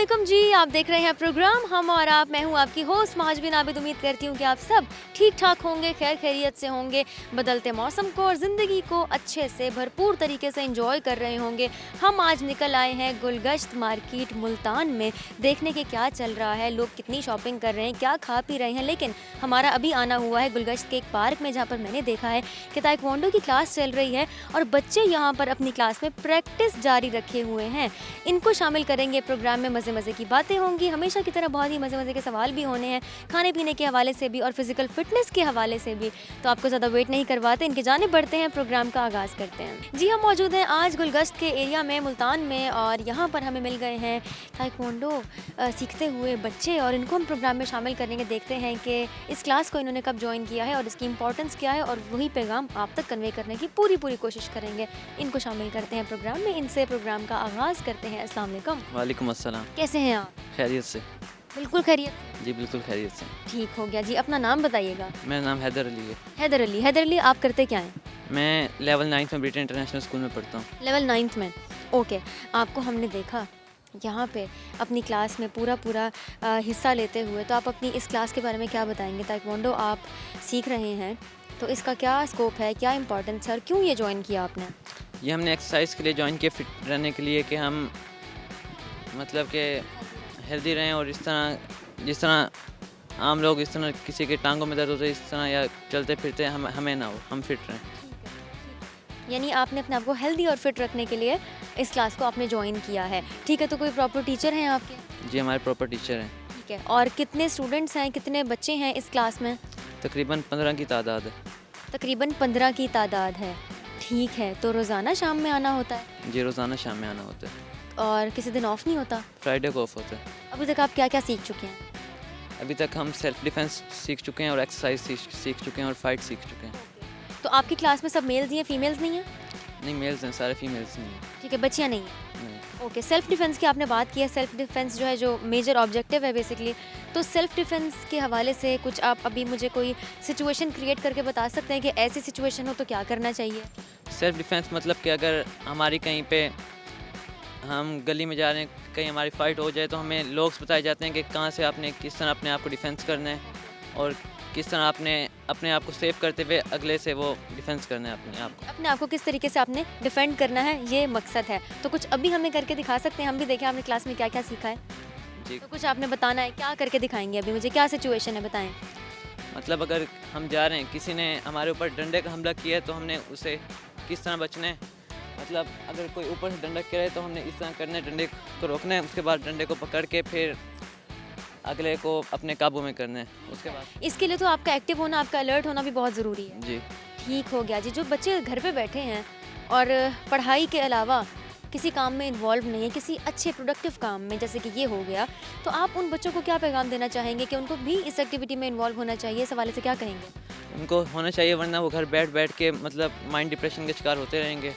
वालेकुम जी, आप देख रहे हैं प्रोग्राम हम और आप। मैं हूं आपकी होस्ट महाजबीन आबिद। उम्मीद करती हूं कि आप सब ठीक ठाक होंगे, खैर खैरियत से होंगे, बदलते मौसम को और ज़िंदगी को अच्छे से भरपूर तरीके से एंजॉय कर रहे होंगे। हम आज निकल आए हैं गुलगश्त मार्केट मुल्तान में, देखने के क्या चल रहा है, लोग कितनी शॉपिंग कर रहे हैं, क्या खा पी रहे हैं। लेकिन हमारा अभी आना हुआ है गुलगश्त के एक पार्क में, जहाँ पर मैंने देखा है कि ताइक्वांडो की क्लास चल रही है और बच्चे यहाँ पर अपनी क्लास में प्रैक्टिस जारी रखे हुए हैं। इनको शामिल करेंगे प्रोग्राम में, मज़े मज़े की बातें होंगी, हमेशा की तरह बहुत ही मज़े मज़े के सवाल भी होने हैं, खाने पीने के हवाले से भी और फिज़िकल फिटनेस के हवाले से भी। तो आपको ज़्यादा वेट नहीं करवाते, इनके जाने बढ़ते हैं, प्रोग्राम का आगाज़ करते हैं। जी, हम मौजूद हैं आज गुलगश्त के एरिया में मुल्तान में और यहाँ पर हमें मिल गए हैं ताइक्वांडो सीखते हुए बच्चे और इनको हम प्रोग्राम में शामिल करेंगे। देखते हैं कि इस क्लास को इन्होंने कब ज्वाइन किया है और इसकी इंपॉर्टेंस क्या है, और वही पैगाम आप तक कन्वे करने की पूरी कोशिश करेंगे। इनको शामिल करते हैं प्रोग्राम में, इनसे प्रोग्राम का आगाज़ करते हैं। अस्सलाम वालेकुम। वालेकुम अस्सलाम। कैसे हैं आप? खैरियत से। बिल्कुल खैरियत। जी बिल्कुल खैरियत से। ठीक हो गया जी। अपना नाम बताइएगा। मेरा नाम हैदर अली है। हैदर अली। हैदर अली, आप करते क्या हैं? मैं लेवल 9th में ब्रिटेन इंटरनेशनल स्कूल में पढ़ता हूँ। लेवल 9th में। ओके, आपको हमने देखा यहाँ पे अपनी क्लास में पूरा हिस्सा लेते हुए, तो आप अपनी इस क्लास के बारे में क्या बताएंगे? ताइक्वांडो आप सीख रहे हैं तो इसका क्या स्कोप है, क्या इंपॉर्टेंस है और क्यों ये ज्वाइन किया आपने? ये हमने एक्सरसाइज के लिए ज्वाइन किया, फिट रहने के लिए, कि हम मतलब कि हेल्दी रहें और इस तरह जिस तरह आम लोग इस तरह किसी के टांगों में दर्द होता है इस तरह या चलते फिरते हमें ना हो, हम फिट रहें। यानी आपने अपने आप को हेल्दी और फिट रखने के लिए इस क्लास को आपने ज्वाइन किया है। ठीक है, तो कोई प्रॉपर टीचर हैं आपके? जी हमारे प्रॉपर टीचर हैं। ठीक है, और कितने स्टूडेंट्स हैं, कितने बच्चे हैं इस क्लास में? तकरीबन 15 की तादाद है। तकरीबन 15 की तादाद है। ठीक है, तो रोज़ाना शाम में आना होता है? जी रोज़ाना शाम में आना होता है। और किसी दिन ऑफ नहीं होता? फ्राइडे को ऑफ होता है। अभी तक आप क्या क्या सीख चुके हैं? अभी तक हम सेल्फ डिफेंस सीख चुके हैं और एक्सरसाइज सीख चुके हैं और फाइट सीख चुके हैं। तो आपकी क्लास में सब मेल्स ही हैं, फीमेल्स नहीं हैं? नहीं मेल्स हैं, सारे फीमेल्स नहीं हैं। ठीक है, बच्चियाँ नहीं हैं। नहीं। ओके, सेल्फ डिफेंस की आपने बात की है। सेल्फ डिफेंस जो है, जो मेजर ऑब्जेक्टिव है बेसिकली, तो सेल्फ डिफेंस के हवाले से कुछ आप अभी मुझे कोई सिचुएशन क्रिएट करके बता सकते हैं कि ऐसी सिचुएशन हो तो क्या करना चाहिए? सेल्फ डिफेंस मतलब कि अगर हमारी कहीं पे हम गली में जा रहे हैं, कहीं हमारी फ़ाइट हो जाए तो हमें लोग बताए जाते हैं कि कहाँ से आपने किस तरह अपने आप को डिफेंस करना है और किस तरह आपने अपने आप को सेव करते हुए अगले से वो डिफेंस करना है अपने आप को किस तरीके से आपने डिफेंड करना है, ये मकसद है। तो कुछ अभी हमें करके दिखा सकते हैं? हम भी देखें आपने क्लास में क्या क्या सीखा है। जी तो कुछ आपने बताना है, क्या करके दिखाएंगे अभी मुझे? क्या सिचुएशन है, बताएं। मतलब अगर हम जा रहे हैं, किसी ने हमारे ऊपर डंडे का हमला किया है तो हमने उसे किस तरह बचना है। मतलब अगर कोई ऊपर से डंडा गिरा है तो हमने इस तरह करना है, डंडे को रोकना है, उसके बाद डंडे को पकड़ के फिर अगले को अपने काबू में करना है। उसके बाद इसके लिए तो आपका एक्टिव होना, आपका अलर्ट होना भी बहुत ज़रूरी है। जी ठीक हो गया जी। जो बच्चे घर पे बैठे हैं और पढ़ाई के अलावा किसी काम में इन्वॉल्व नहीं है, किसी अच्छे प्रोडक्टिव काम में, जैसे कि ये हो गया, तो आप उन बच्चों को क्या पैगाम देना चाहेंगे कि उनको भी इस एक्टिविटी में इन्वॉल्व होना चाहिए? इस हवाले से क्या कहेंगे? उनको होना चाहिए, वरना वो घर बैठ के मतलब माइंड डिप्रेशन के शिकार होते रहेंगे।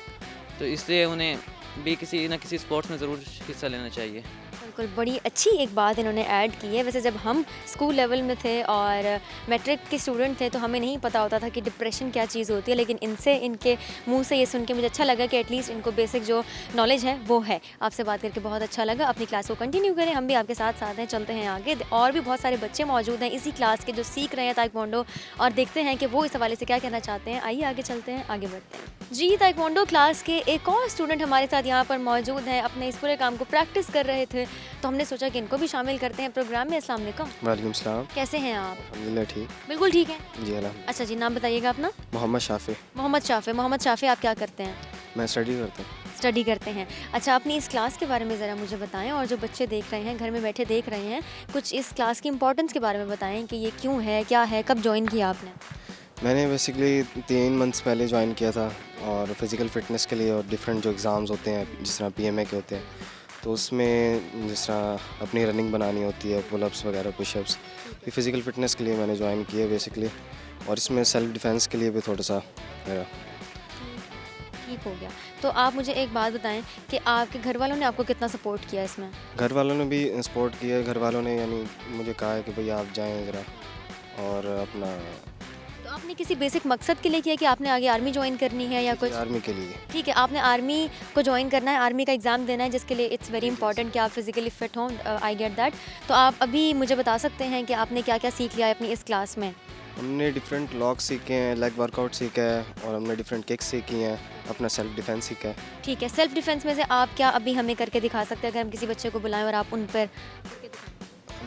तो इसलिए उन्हें भी किसी न किसी स्पोर्ट्स में ज़रूर हिस्सा लेना चाहिए। बिल्कुल, बड़ी अच्छी एक बात इन्होंने ऐड की है। वैसे जब हम स्कूल लेवल में थे और मैट्रिक के स्टूडेंट थे तो हमें नहीं पता होता था कि डिप्रेशन क्या चीज़ होती है, लेकिन इनसे, इनके मुंह से ये सुन के मुझे अच्छा लगा कि एटलीस्ट इनको बेसिक जो नॉलेज है वो है। आपसे बात करके बहुत अच्छा लगा। अपनी क्लास को कंटिन्यू करें, हम भी आपके साथ साथ हैं, चलते हैं आगे। और भी बहुत सारे बच्चे मौजूद हैं इसी क्लास के जो सीख रहे हैं ताइक्वांडो, और देखते हैं कि वो इस हवाले से क्या कहना चाहते हैं। आइए आगे चलते हैं, आगे बढ़ते हैं। जी, ताइक्वांडो क्लास के एक और स्टूडेंट हमारे साथ यहाँ पर मौजूद हैं, अपने इस पूरे काम को प्रैक्टिस कर रहे थे, तो हमने सोचा कि इनको भी शामिल करते हैं प्रोग्राम में। अस्सलाम वालेकुम। वालेकुम सलाम। कैसे हैं आप? अल्हम्दुलिल्लाह ठीक। बिल्कुल ठीक है जी अल्हम्दुलिल्लाह। अच्छा जी, नाम बताइएगा अपना। मोहम्मद शाफी। मोहम्मद शाफी। मोहम्मद शाफी, आप क्या करते हैं? मैं स्टडी करता हूँ। स्टडी करते हैं। अच्छा, अपनी इस क्लास के बारे में ज़रा मुझे बताएं, और जो बच्चे देख रहे हैं, घर में बैठे देख रहे हैं, कुछ इस क्लास की इंपॉर्टेंस के बारे में बताएं कि ये क्यों है, क्या है, कब ज्वाइन किया आपने? मैंने बेसिकली 3 मंथ्स पहले ज्वाइन किया था, और फिज़िकल फ़िटनेस के लिए और डिफरेंट जो एग्ज़ाम्स होते हैं जिस तरह PMA के होते हैं, तो उसमें जिस तरह अपनी रनिंग बनानी होती है, पुलअप्स वगैरह, पुशअप्स, ये फ़िज़िकल फ़िटनेस के लिए मैंने ज्वाइन किया बेसिकली, और इसमें सेल्फ डिफेंस के लिए भी थोड़ा सा मेरा। ठीक हो गया। तो आप मुझे एक बात बताएं कि आपके घर वालों ने आपको कितना सपोर्ट किया इसमें? घर वालों ने भी सपोर्ट किया। घर वालों ने यानी मुझे कहा है कि भाई आप जाएँ ज़रा और अपना। तो आपने किसी बेसिक मकसद के लिए किया कि आपने आगे आर्मी ज्वाइन करनी है या कुछ? आर्मी के लिए। ठीक है, आपने आर्मी को ज्वाइन करना है, आर्मी का एग्ज़ाम देना है, जिसके लिए इट्स वेरी इंपॉर्टेंट कि आप फिजिकली फिट हों। I get that. तो आप अभी मुझे बता सकते हैं कि आपने क्या क्या सीख लिया है अपनी इस क्लास में? हमने डिफरेंट लॉक्स सीखे हैं, लेग वर्कआउट सीखा है और हमने डिफरेंट किक्स सीखी हैं, अपना सेल्फ डिफेंस सीखा है। ठीक है, सेल्फ डिफेंस में से आप क्या अभी हमें करके दिखा सकते हैं, अगर हम किसी बच्चे को बुलाएं और आप उन पर?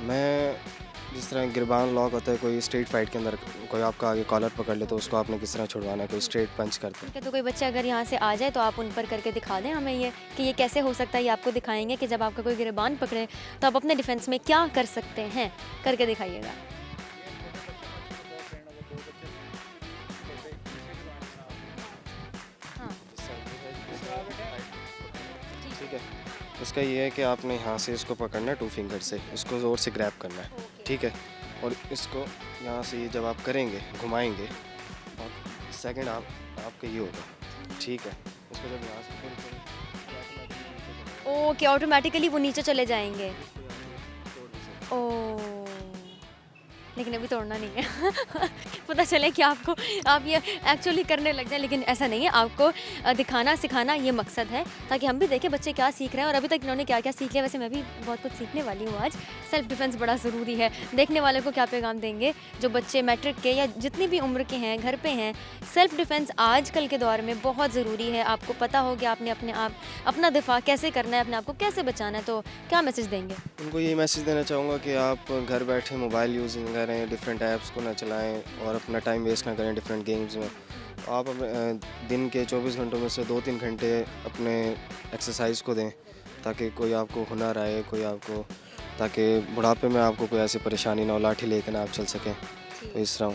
मैं जिस तरह गिरबान लॉक होता है, कोई स्ट्रीट फाइट के अंदर कोई आपका आगे कॉलर पकड़ ले तो उसको आपने किस तरह छुड़वाना है, कोई स्ट्रेट पंच करते हैं। ठीक है, तो कोई बच्चा अगर यहाँ से आ जाए तो आप उन पर करके दिखा दें हमें ये कि ये कैसे हो सकता है। ये आपको दिखाएंगे कि जब आपका कोई गिरबान पकड़े तो आप अपने डिफेंस में क्या कर सकते हैं, करके दिखाइएगा। हाँ, ठीक है, इसका ये है कि आपने यहाँ से इसको पकड़ना है 2 फिंगर से, उसको ज़ोर से ग्रैब करना है, ठीक है। और इसको यहाँ से ये जब आप करेंगे, घुमाएंगे और सेकंड आपका ये होगा, ठीक है। इसको जब यहाँ से ओके, ऑटोमेटिकली वो नीचे चले जाएंगे। ओ, लेकिन अभी तोड़ना नहीं है। पता चले कि आपको आप ये एक्चुअली करने लग जाए, लेकिन ऐसा नहीं है। आपको दिखाना सिखाना ये मकसद है, ताकि हम भी देखें बच्चे क्या सीख रहे हैं और अभी तक इन्होंने क्या क्या सीख लिया। वैसे मैं भी बहुत कुछ सीखने वाली हूँ आज। सेल्फ डिफेंस बड़ा ज़रूरी है। देखने वाले को क्या पैगाम देंगे, जो बच्चे मैट्रिक के या जितनी भी उम्र के हैं, घर पे हैं, सेल्फ डिफेंस आजकल के दौर में बहुत ज़रूरी है। आपको पता हो कि आपने अपना दिफा कैसे करना है, अपने आप को कैसे बचाना है, तो क्या मैसेज देंगे? उनको ये मैसेज देना चाहूँगा कि आप घर बैठे मोबाइल यूज़ करें, डिफरेंट ऐप्स को ना चलाएं और अपना टाइम वेस्ट ना करें डिफरेंट गेम्स में। आप दिन के 24 घंटों में से 2-3 घंटे अपने एक्सरसाइज को दें, ताकि कोई आपको हुनर आए, कोई आपको, ताकि बुढ़ापे में आपको कोई ऐसी परेशानी ना हो, लाठी लेकर ना आप चल सकें। तो इस तरह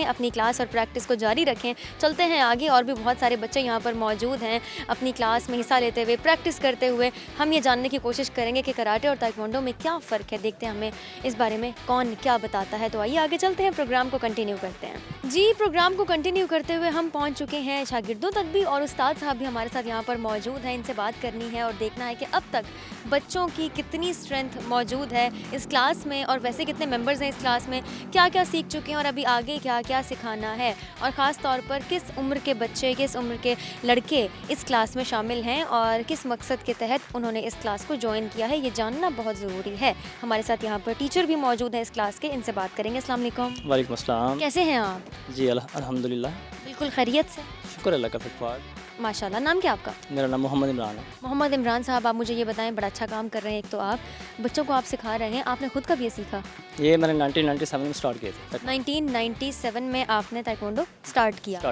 अपनी क्लास और प्रैक्टिस को जारी रखें। चलते हैं आगे, और भी बहुत सारे बच्चे यहाँ पर मौजूद हैं अपनी क्लास में हिस्सा लेते हुए, प्रैक्टिस करते हुए। हम ये जानने की कोशिश करेंगे कि कराटे और ताइक्वांडो में क्या फ़र्क है। देखते हैं हमें इस बारे में कौन क्या बताता है। तो आइए आगे चलते हैं, प्रोग्राम को कंटिन्यू करते हैं। जी, प्रोग्राम को कंटिन्यू करते हुए हम पहुँच चुके हैं शागिर्दों तक भी, और उस्ताद साहब भी हमारे साथ यहाँ पर मौजूद हैं। इनसे बात करनी है और देखना है कि अब तक बच्चों की कितनी स्ट्रेंथ मौजूद है इस क्लास में, और वैसे कितने मेंबर्स हैं इस क्लास में, क्या क्या सीख चुके हैं और अभी आगे क्या क्या सिखाना है, और ख़ास तौर पर किस उम्र के बच्चे, किस उम्र के लड़के इस क्लास में शामिल हैं और किस मकसद के तहत उन्होंने इस क्लास को ज्वाइन किया है, ये जानना बहुत ज़रूरी है। हमारे साथ यहाँ पर टीचर भी मौजूद हैं इस क्लास के, इनसे बात करेंगे। अस्सलाम वालेकुम। वालेकुम अस्सलाम। कैसे हैं आप? जी अल्हम्दुलिल्लाह, बिल्कुल खैरियत से, शुक्र अल्लाह का फिटफाट। माशाल्लाह। नाम क्या आपका? मेरा नाम मोहम्मद इमरान है। मोहम्मद इमरान साहब, आप मुझे ये बताएं, बड़ा अच्छा काम कर रहे हैं। एक तो आप बच्चों को आप सिखा रहे हैं, आपने खुद कब ये सीखा? ये मैंने 1997 में स्टार्ट किए थे। 1997 में आपने ताइक्वांडो स्टार्ट किया था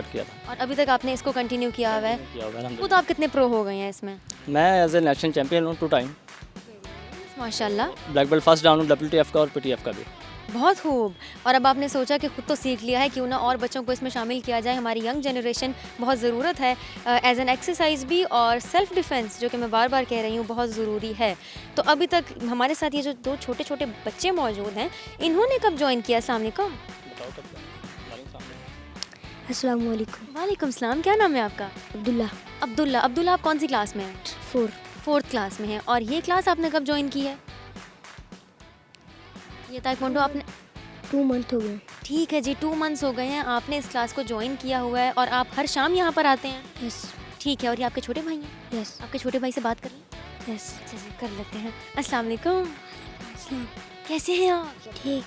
और अभी तक आपने इसको कंटिन्यू किया हुआ है। किया हुआ है, खुद अल्हम्दुलिल्लाह। आप कितने प्रो हो गए हैं इसमें? मैं एज ए नेशनल चैंपियन हूँ 2 टाइम। माशाल्लाह, ब्लैक बेल्ट फर्स्ट डाउन हूँ WTF का और PTF का भी। बहुत खूब। और अब आपने सोचा कि खुद तो सीख लिया है, क्यों ना और बच्चों को इसमें शामिल किया जाए। हमारी यंग जनरेशन बहुत ज़रूरत है एज एन एक्सरसाइज भी, और सेल्फ डिफेंस जो कि मैं बार बार कह रही हूँ बहुत ज़रूरी है। तो अभी तक हमारे साथ ये जो 2 छोटे छोटे बच्चे मौजूद हैं, इन्होंने कब ज्वाइन किया? अस्सलाम वालेकुम। अस्सलाम वालेकुम। वालेकुम सलाम। क्या नाम है आपका? अब्दुल्ला। अब्दुल्ला। अब्दुल्ला, आप कौन सी क्लास में हैं? 4th क्लास में हैं। और ये क्लास आपने कब ज्वाइन की है? ये ताइक्वांडो आपने 2 मंथ हो गए। ठीक है जी, 2 मंथ्स हो गए हैं आपने इस क्लास को ज्वाइन किया हुआ है, और आप हर शाम यहाँ पर आते हैं? यस। ठीक है, और ये आपके छोटे भाई हैं? यस। आपके छोटे भाई से बात कर लें? यस। अच्छा जी, कर लेते हैं। अस्सलाम वालेकुम। अस्सलाम। कैसे हैं आप? ठीक।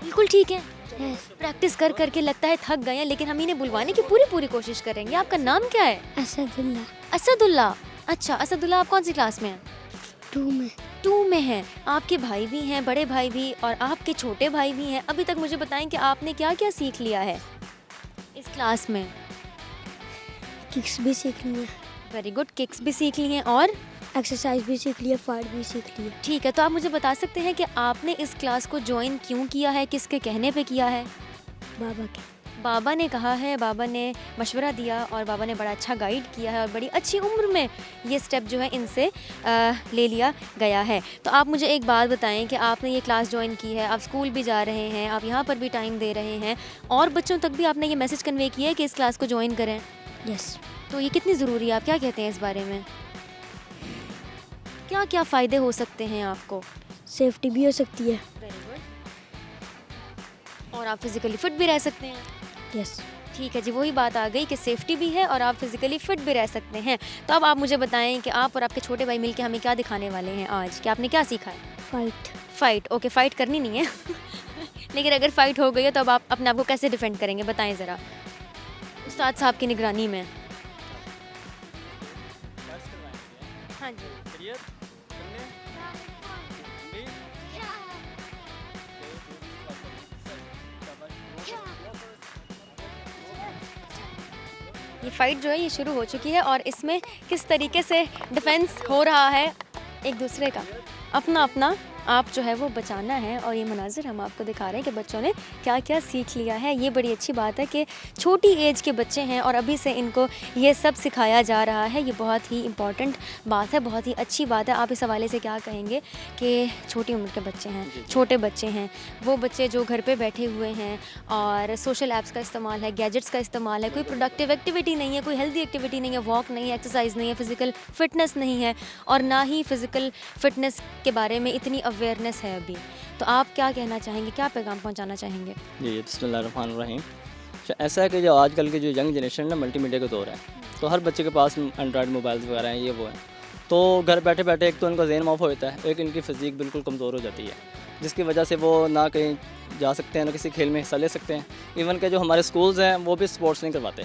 बिल्कुल ठीक है। यस। प्रैक्टिस कर करके लगता है थक गए हैं, लेकिन हम इन्हें बुलवाने की पूरी कोशिश करेंगे। आपका नाम क्या है? असदुल्ला। असदुल्ला। अच्छा असदुल्ला, आप कौन सी क्लास में हैं? 2 में। 2 में हैं। आपके भाई भी हैं, बड़े भाई भी, और आपके छोटे भाई भी हैं। अभी तक मुझे बताएं कि आपने क्या क्या सीख लिया है इस क्लास में? किक्स भी सीख लिए, वेरी गुड, किक्स भी सीख ली हैं, और एक्सरसाइज भी सीख लिया, फाइट भी सीख लिया। ठीक है, तो आप मुझे बता सकते हैं कि आपने इस क्लास को ज्वाइन क्यों किया है, किसके कहने पे किया है? बाबा के। बाबा ने कहा है, बाबा ने मशवरा दिया, और बाबा ने बड़ा अच्छा गाइड किया है, और बड़ी अच्छी उम्र में ये स्टेप जो है इनसे ले लिया गया है। तो आप मुझे एक बात बताएं कि आपने ये क्लास ज्वाइन की है, आप स्कूल भी जा रहे हैं, आप यहाँ पर भी टाइम दे रहे हैं, और बच्चों तक भी आपने ये मैसेज कन्वे किया है कि इस क्लास को ज्वाइन करें। यस। तो ये कितनी ज़रूरी है, आप क्या कहते हैं इस बारे में? क्या क्या फ़ायदे हो सकते हैं आपको? सेफ्टी भी हो सकती है। Very good. और आप फिजिकली फिट भी रह सकते हैं। यस। ठीक है जी, वही बात आ गई कि सेफ्टी भी है और आप फिजिकली फिट भी रह सकते हैं। तो अब आप मुझे बताएं कि आप और आपके छोटे भाई मिलके हमें क्या दिखाने वाले हैं आज, कि आपने क्या सीखा है? फाइट। फाइट, ओके, फाइट करनी नहीं है लेकिन अगर फाइट हो गई है तो अब आप अपने आप को कैसे डिफेंड करेंगे, बताएं ज़रा उस्ताद साहब की निगरानी में। हाँ जी। ये फाइट जो है ये शुरू हो चुकी है और इसमें किस तरीके से डिफेंस हो रहा है एक दूसरे का, अपना अपना आप जो है वो बचाना है। और ये मनाजिर हम आपको दिखा रहे हैं कि बच्चों ने क्या क्या सीख लिया है। ये बड़ी अच्छी बात है कि छोटी एज के बच्चे हैं और अभी से इनको ये सब सिखाया जा रहा है। ये बहुत ही इम्पॉर्टेंट बात है, बहुत ही अच्छी बात है। आप इस हवाले से क्या कहेंगे कि छोटी उम्र के बच्चे हैं, छोटे बच्चे हैं, वो बच्चे जो घर पे बैठे हुए हैं और सोशल ऐप्स का इस्तेमाल है, गैजेट्स का इस्तेमाल है, कोई प्रोडक्टिव एक्टिविटी नहीं है, कोई हेल्दी एक्टिविटी नहीं है, वॉक नहीं है, एक्सरसाइज नहीं है, फिज़िकल फ़िटनेस नहीं है और ना ही फ़िज़िकल फ़िटनेस के बारे में इतनी अवेयरनेस है अभी। तो आप क्या कहना चाहेंगे, क्या पैगाम पहुंचाना चाहेंगे? जी बिस्मिल्लाहिर्रहमानिर्रहीम। ऐसा है कि जो आजकल की जो यंग जनरेशन है ना, मल्टीमीडिया का दौर है, तो हर बच्चे के पास एंड्रॉयड मोबाइल्स वगैरह हैं, ये वो हैं। तो घर बैठे बैठे एक तो उनका ज़हन ऑफ हो जाता है, एक इनकी फ़िज़ीक बिल्कुल कमज़ोर हो जाती है, जिसकी वजह से वो ना कहीं जा सकते हैं, ना किसी खेल में हिस्सा ले सकते हैं। इवन के जो हमारे स्कूल्स हैं वो भी स्पोर्ट्स नहीं करवाते,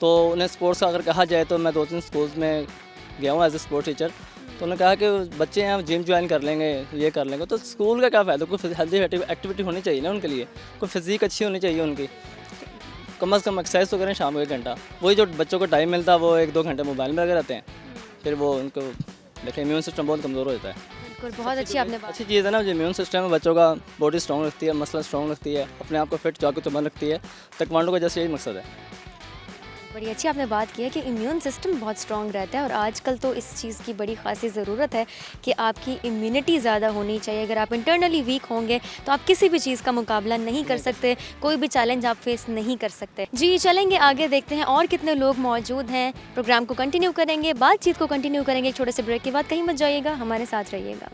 तो उन्हें स्पोर्ट्स का अगर कहा जाए तो मैं 2-3 स्कूल्स में गया हूँ एज ए स्पोर्ट्स टीचर, तो उन्होंने कहा कि बच्चे हैं जिम ज्वाइन कर लेंगे, ये कर लेंगे, तो स्कूल का क्या फ़ायदा? कोई हेल्दी एक्टिविटी होनी चाहिए ना उनके लिए, कोई फिज़ीक अच्छी होनी चाहिए उनकी, कम से कम एक्सरसाइज तो करें शाम को 1 घंटा। वही जो बच्चों को टाइम मिलता है वो 1-2 घंटे मोबाइल में लगे रहते हैं, फिर वो उनको देखें इम्यून सिस्टम बहुत कमज़ोर हो जाता है। बिल्कुल, बहुत अच्छी आपने बात। अच्छी चीज़ है ना, जो इम्यून सिस्टम है बच्चों का, बॉडी स्ट्रॉन्ग रखती है, मसल स्ट्रॉन्ग रखती है, अपने आप को फिट चाकू चमन रखती है। ताइक्वांडो का जैसे यही मकसद है। बड़ी अच्छी आपने बात की है कि इम्यून सिस्टम बहुत स्ट्रॉन्ग रहता है और आजकल तो इस चीज़ की बड़ी खासी ज़रूरत है कि आपकी इम्यूनिटी ज़्यादा होनी चाहिए। अगर आप इंटरनली वीक होंगे तो आप किसी भी चीज़ का मुकाबला नहीं कर सकते, कोई भी चैलेंज आप फेस नहीं कर सकते। जी चलेंगे आगे, देखते हैं और कितने लोग मौजूद हैं। प्रोग्राम को कंटिन्यू करेंगे, बातचीत को कंटिन्यू करेंगे। एक छोटे से ब्रेक के बाद कहीं मत जाइएगा, हमारे साथ रहिएगा।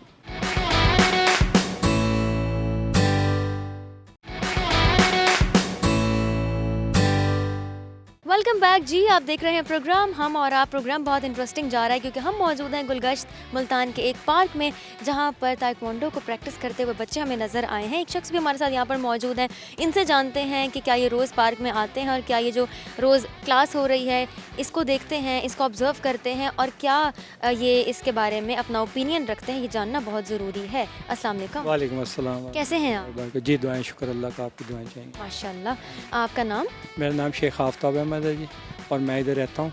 वेलकम बैक जी, आप देख रहे हैं प्रोग्राम हम और आप। प्रोग्राम बहुत इंटरेस्टिंग जा रहा है क्योंकि हम मौजूद हैं गुलगश्त मुल्तान के एक पार्क में, जहां पर ताइक्वांडो को प्रैक्टिस करते हुए बच्चे हमें नज़र आए हैं। एक शख्स भी हमारे साथ यहां पर मौजूद हैं, इनसे जानते हैं कि क्या ये रोज़ पार्क में आते हैं और क्या ये जो रोज़ क्लास हो रही है इसको देखते हैं, इसको ऑब्ज़र्व करते हैं और क्या ये इसके बारे में अपना ओपिनियन रखते हैं, ये जानना बहुत ज़रूरी है। अस्सलाम वालेकुम। वालेकुम अस्सलाम। कैसे हैं आप? जी दुआएं, शुक्र अल्लाह का, आपकी दुआएं चाहिए। माशाल्लाह। आपका नाम? मेरा नाम शेख आफ्ताब अहमद है जी और मैं इधर रहता हूँ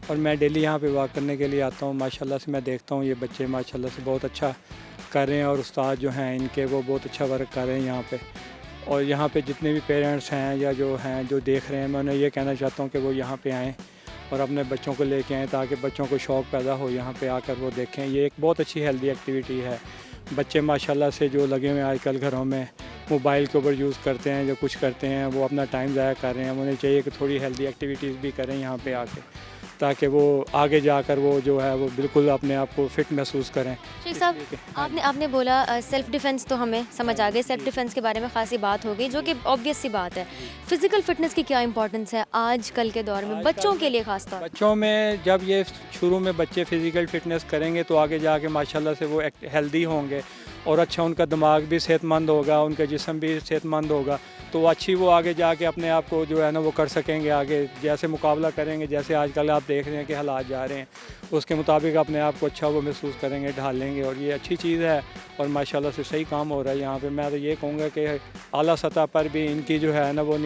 और मैं डेली यहाँ पे वॉक करने के लिए आता हूँ। माशाल्लाह से मैं देखता हूँ ये बच्चे माशाल्लाह से बहुत अच्छा कर रहे हैं और उस्ताद जो हैं इनके वो बहुत अच्छा वर्क कर रहे हैं यहाँ पे। और यहाँ पे जितने भी पेरेंट्स हैं या जो हैं जो देख रहे हैं, मैं उन्हें ये कहना चाहता हूँ कि वो यहाँ पे आएँ और अपने बच्चों को लेके आएँ ताकि बच्चों को शौक़ पैदा हो, यहाँ पे आकर वो देखें। ये एक बहुत अच्छी हेल्दी एक्टिविटी है। बच्चे माशाल्लाह से जो लगे हुए हैं आजकल घरों में मोबाइल के ऊपर यूज़ करते हैं, जो कुछ करते हैं वो अपना टाइम ज़ाया कर रहे हैं। उन्हें चाहिए कि थोड़ी हेल्दी एक्टिविटीज़ भी करें यहाँ पे आके, ताकि वो आगे जाकर वो जो है वो बिल्कुल अपने आप को फ़िट महसूस करें। शेख साहब, आपने बोला सेल्फ़ डिफेंस, तो हमें समझ आ गई, सेल्फ़ डिफेंस के बारे में खासी बात हो गई जो कि ऑब्वियस सी बात है। फ़िज़िकल फ़िटनेस की क्या इंपॉर्टेंस है आजकल के दौर में बच्चों के लिए ख़ास तौर? बच्चों में जब ये शुरू में बच्चे फ़िज़िकल फ़िटनेस करेंगे तो आगे जाके माशाल्लाह से वो हेल्दी होंगे और अच्छा उनका दिमाग भी सेहतमंद होगा, उनका जिस्म भी सेहतमंद होगा, तो अच्छी वो आगे जाके अपने आप को जो है ना वो कर सकेंगे। आगे जैसे मुकाबला करेंगे, जैसे आजकल आप देख रहे हैं कि हालात जा रहे हैं, उसके मुताबिक अपने आप को अच्छा वो महसूस करेंगे, ढाल लेंगे और ये अच्छी चीज़ है और माशाल्लाह से सही काम हो रहा है यहाँ पे। मैं तो ये कहूँगा कि आला सतह पर भी इनकी जो है ना वो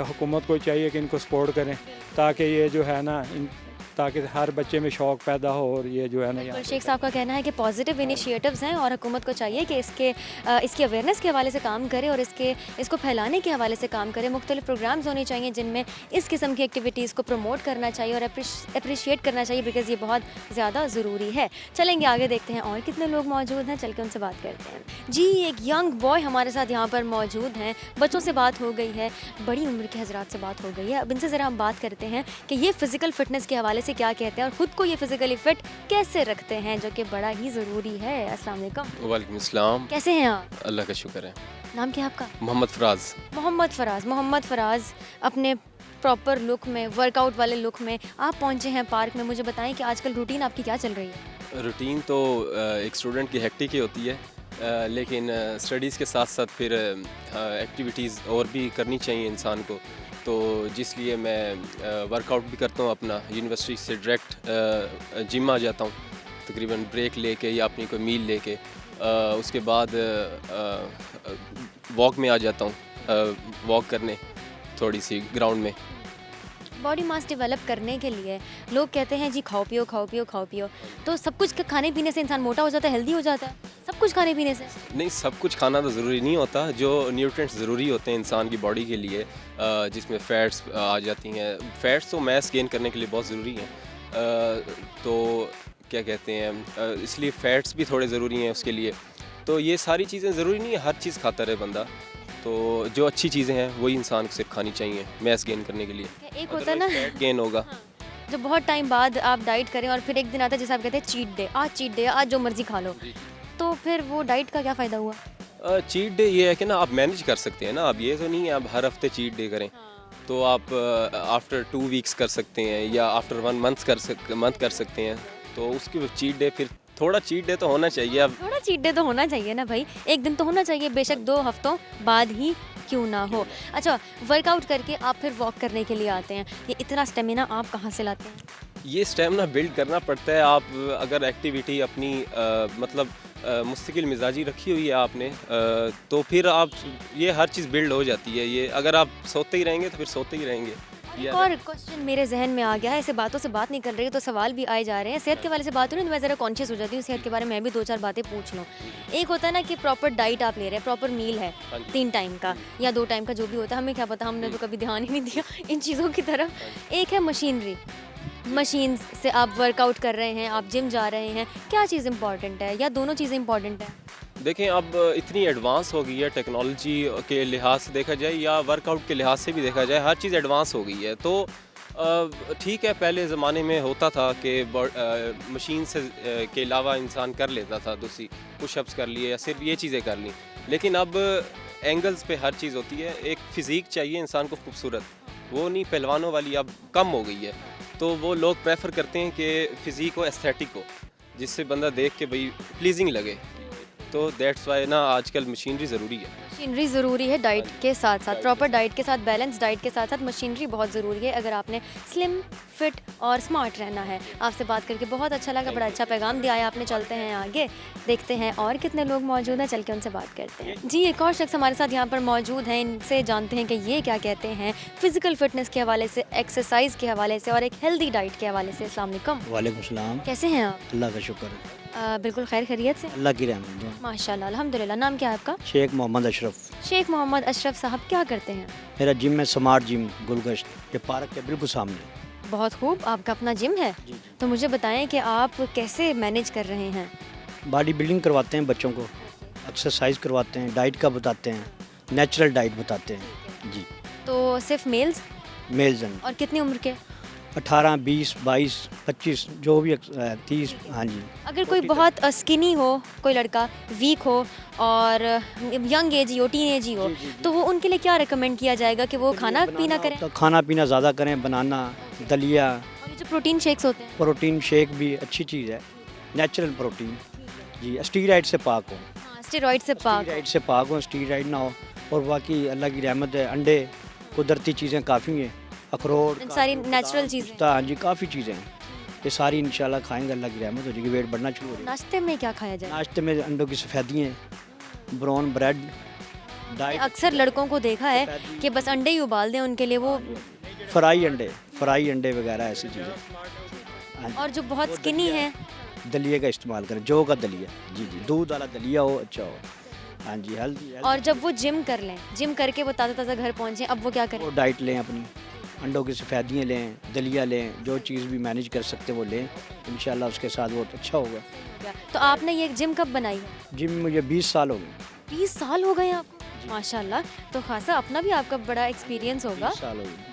हुकूमत को चाहिए कि इनको सपोर्ट करें ताकि ये जो है ना ताकि हर बच्चे में शौक़ पैदा हो। और ये जो है ना शेख साहब का कहना है कि पॉजिटिव इनिशिएटिव्स हैं और हुकूमत को चाहिए कि इसकी अवेयरनेस के हवाले से काम करे और इसको फैलाने के हवाले से काम करे। मुख्तलिफ प्रोग्राम्स होने चाहिए जिनमें इस किस्म की एक्टिविटीज़ को प्रमोट करना चाहिए और अप्रिशिएट करना चाहिए, बिकॉज़ ये बहुत ज़्यादा ज़रूरी है। चलेंगे आगे, देखते हैं और कितने लोग मौजूद हैं, चल के उनसे बात करते हैं। जी एक यंग बॉय हमारे साथ यहाँ पर मौजूद हैं, बच्चों से बात हो गई है, बड़ी उम्र के हज़रात से बात हो गई है। अब इनसे ज़रा हम बात करते हैं कि ये फ़िज़िकल फ़िटनेस के हवाले से क्या कहते हैं और ख़ुद को ये फिज़िकली फ़िट कैसे रखते हैं, जो कि बड़ा ही ज़रूरी है। अस्सलाम वालेकुम। वालेकुम अस्सलाम। कैसे हैं आप? अल्लाह का शुक्र है। नाम क्या है आपका? मोहम्मद फराज। मोहम्मद फराज अपने प्रॉपर लुक में, वर्कआउट वाले लुक में आप पहुंचे हैं पार्क में। मुझे बताएं कि आजकल रूटीन आपकी क्या चल रही है? रूटीन तो एक स्टूडेंट की हेक्टिक ही होती है, लेकिन स्टडीज़ के साथ साथ फिर एक्टिविटीज़ और भी करनी चाहिए इंसान को, तो जिसलिए मैं वर्कआउट भी करता हूँ अपना। यूनिवर्सिटी से डायरेक्ट जिम आ जाता हूँ तकरीबन ब्रेक लेके या अपनी कोई मील लेके। उसके बाद वॉक में आ जाता हूँ, वॉक करने थोड़ी सी ग्राउंड में। बॉडी मास डेवलप करने के लिए लोग कहते हैं जी खाओ पियो खाओ पियो खाओ पियो, तो सब कुछ खाने पीने से इंसान मोटा हो जाता है, हेल्दी हो जाता है? सब कुछ खाने पीने से नहीं, सब कुछ खाना तो ज़रूरी नहीं होता। जो न्यूट्रिएंट्स ज़रूरी होते हैं इंसान की बॉडी के लिए, जिसमें फ़ैट्स आ जाती हैं। फ़ैट्स तो मैस गेन करने के लिए बहुत ज़रूरी हैं, तो क्या कहते हैं, इसलिए फ़ैट्स भी थोड़े ज़रूरी हैं उसके लिए। तो ये सारी चीज़ें ज़रूरी नहीं है हर चीज़ खाता रहे बंदा, तो जो अच्छी चीज़ें हैं वही इंसान को सिर्फ खानी चाहिए मैस गेन करने के लिए। एक होता है ना फैट गेन होगा। जब बहुत टाइम बाद आप डाइट करें और फिर एक दिन आता है जैसे आप कहते हैं चीट डे, आज चीट डे, आज जो मर्जी खा लो, तो फिर वो डाइट का क्या फ़ायदा हुआ? चीट डे ये है कि ना आप मैनेज कर सकते हैं ना, आप ये तो नहीं है आप हर हफ्ते चीट डे करें। तो आप आफ्टर 2 वीक्स कर सकते हैं या आफ्टर 1 मंथ कर सकते हैं, तो उसकी चीट डे फिर थोड़ा चीट डे तो होना चाहिए। अब थोड़ा चीट डे तो होना चाहिए ना भाई, एक दिन तो होना चाहिए, बेशक 2 हफ्तों बाद ही क्यों ना हो। अच्छा, वर्कआउट करके आप फिर वॉक करने के लिए आते हैं, ये इतना स्टेमिना आप कहाँ से लाते हैं? ये स्टेमिना बिल्ड करना पड़ता है। आप अगर एक्टिविटी अपनी मतलब मुस्तकिल मिजाजी रखी हुई है आपने, तो फिर आप ये हर चीज़ बिल्ड हो जाती है। ये अगर आप सोते ही रहेंगे तो फिर सोते ही रहेंगे। एक और क्वेश्चन मेरे जहन में आ गया है, ऐसे बातों से बात नहीं कर रही तो सवाल भी आए जा रहे हैं। सेहत के वाले से बात हो रही है तो मैं ज़रा कॉन्शियस हो जाती हूँ सेहत के बारे में, मैं भी 2-4 बातें पूछ लूँ। एक होता है ना कि प्रॉपर डाइट आप ले रहे हैं, प्रॉपर मील है 3 टाइम का या 2 टाइम का जो भी होता है, हमें क्या पता, हमने तो कभी ध्यान ही नहीं दिया इन चीज़ों की तरफ। एक है मशीनरी, मशीन से आप वर्कआउट कर रहे हैं, आप जिम जा रहे हैं, क्या चीज़ इंपॉर्टेंट है या दोनों चीज़ें इंपॉर्टेंट है? देखें, अब इतनी एडवांस हो गई है टेक्नोलॉजी के लिहाज से देखा जाए या वर्कआउट के लिहाज से भी देखा जाए, हर चीज़ एडवांस हो गई है। तो ठीक है, पहले ज़माने में होता था कि मशीन से के अलावा इंसान कर लेता था, दूसरी पुशअप्स कर लिए या सिर्फ ये चीज़ें कर ली, लेकिन अब एंगल्स पे हर चीज़ होती है। एक फ़िज़ीक चाहिए इंसान को खूबसूरत, वो नहीं पहलवानों वाली अब कम हो गई है। तो वो लोग प्रेफर करते हैं कि फ़िज़ीक हो, एस्थेटिक हो, जिससे बंदा देख के भाई प्लीजिंग लगे। तो दैट्स वाई ना आजकल मशीनरी ज़रूरी है। मशीनरी ज़रूरी है डाइट के साथ साथ, प्रॉपर डाइट के साथ, बैलेंस डाइट के साथ साथ मशीनरी बहुत ज़रूरी है अगर आपने स्लिम फिट और स्मार्ट रहना है। आपसे बात करके बहुत अच्छा लगा, बड़ा अच्छा पैगाम दिया है आपने। चलते हैं आगे, देखते हैं और कितने लोग मौजूद हैं, चल के उनसे बात करते हैं। जी, एक और शख्स हमारे साथ यहाँ पर मौजूद हैं, इनसे जानते हैं कि ये क्या कहते हैं फ़िज़िकल फ़िटनेस के हवाले से, एक्सरसाइज के हवाले से और एक हेल्दी डाइट के हवाले से। अस्सलाम वालेकुम। वालेकुम सलाम। कैसे हैं आप? अल्लाह का शुक्र है। बिल्कुल खैर खैरियत से, अल्लाह की रहमत है। माशाल्लाह, अल्हम्दुलिल्लाह। नाम क्या है आपका? शेख मोहम्मद अशरफ। शेख मोहम्मद अशरफ साहब, क्या करते हैं? मेरा जिम है स्मार्ट जिम गुलगश्त, ये पार्क के बिल्कुल सामने। बहुत खूब, आपका अपना जिम है। जी। तो मुझे बताएं कि आप कैसे मैनेज कर रहे हैं? बॉडी बिल्डिंग करवाते हैं बच्चों को, एक्सरसाइज करवाते हैं, डाइट का बताते हैं, नेचुरल डाइट बताते हैं। जी। तो सिर्फ मेल्स मेल्स एंड और कितनी उम्र के? 18, 20, 22, 25 जो भी 30। हाँ जी। अगर कोई बहुत स्किनी हो, कोई लड़का वीक हो और यंग एज ही हो, टीन एज ही हो, तो वो उनके लिए क्या रिकमेंड किया जाएगा कि वो खाना पीना करें? तो खाना पीना ज़्यादा करें, बनाना, दलिया, और ये जो प्रोटीन शेक्स होते हैं? प्रोटीन शेक भी अच्छी चीज़ है, नेचुरल प्रोटीन। जी, स्टीरॉइड से पाक हो, हाँ, स्टेरॉइड से पाक। स्टीरॉइड से पाक हो, स्टीरॉइड ना हो। और बाकी अल्लाह की रहमत है, अंडे, कुदरती चीज़ें काफ़ी हैं, अखरोट, सारी नेचुरल चीज़ें। हाँ जी, काफ़ी चीज़ें हैं, ये सारी इंशाल्लाह खाएंगे, अल्लाह की रहमत हो जाएगी, वेट बढ़ना शुरू हो जाएगा। नाश्ते में क्या खाया जाए? नाश्ते में अंडों की सफ़ेदियाँ, ब्राउन ब्रेड, डाइट, अक्सर लड़कों को देखा है कि बस अंडे ही उबाल दें उनके लिए, वो फ्राई अंडे वगैरह ऐसी चीज़ें। हाँ जी। और जो बहुत स्किनी है दलिए का इस्तेमाल करें, जौ का दलिया। जी जी, दूध वाला दलिया हो, अच्छा हो। हाँ जी, हेल्दी। और जब वो जिम कर लें, जिम करके वो ताज़ा ताज़ा घर पहुँचे, अब वो क्या करें? वो डाइट लें अपनी, अंडों की सफ़ेदियाँ लें, दलिया लें, जो चीज़ भी मैनेज कर सकते वो लें, इंशाल्लाह उसके साथ वो अच्छा होगा। तो आपने ये जिम कब बनाई है? जिम मुझे 20 साल हो गए। 20 साल हो गए हैं आपको? माशाल्लाह, तो खासा अपना भी आपका बड़ा एक्सपीरियंस होगा। 20 साल हो गए।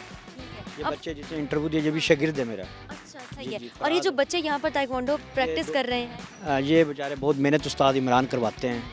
ये अब- बच्चे जिसने इंटरव्यू दिया, ये भी शागिर्द है मेरा। अच्छा, सही जी, है। जी, और ये जो फराज। बच्चे यहाँ पर ताइक्वांडो प्रैक्टिस कर रहे हैं, ये बेचारे बहुत मेहनत उस्ताद इमरान करवाते हैं,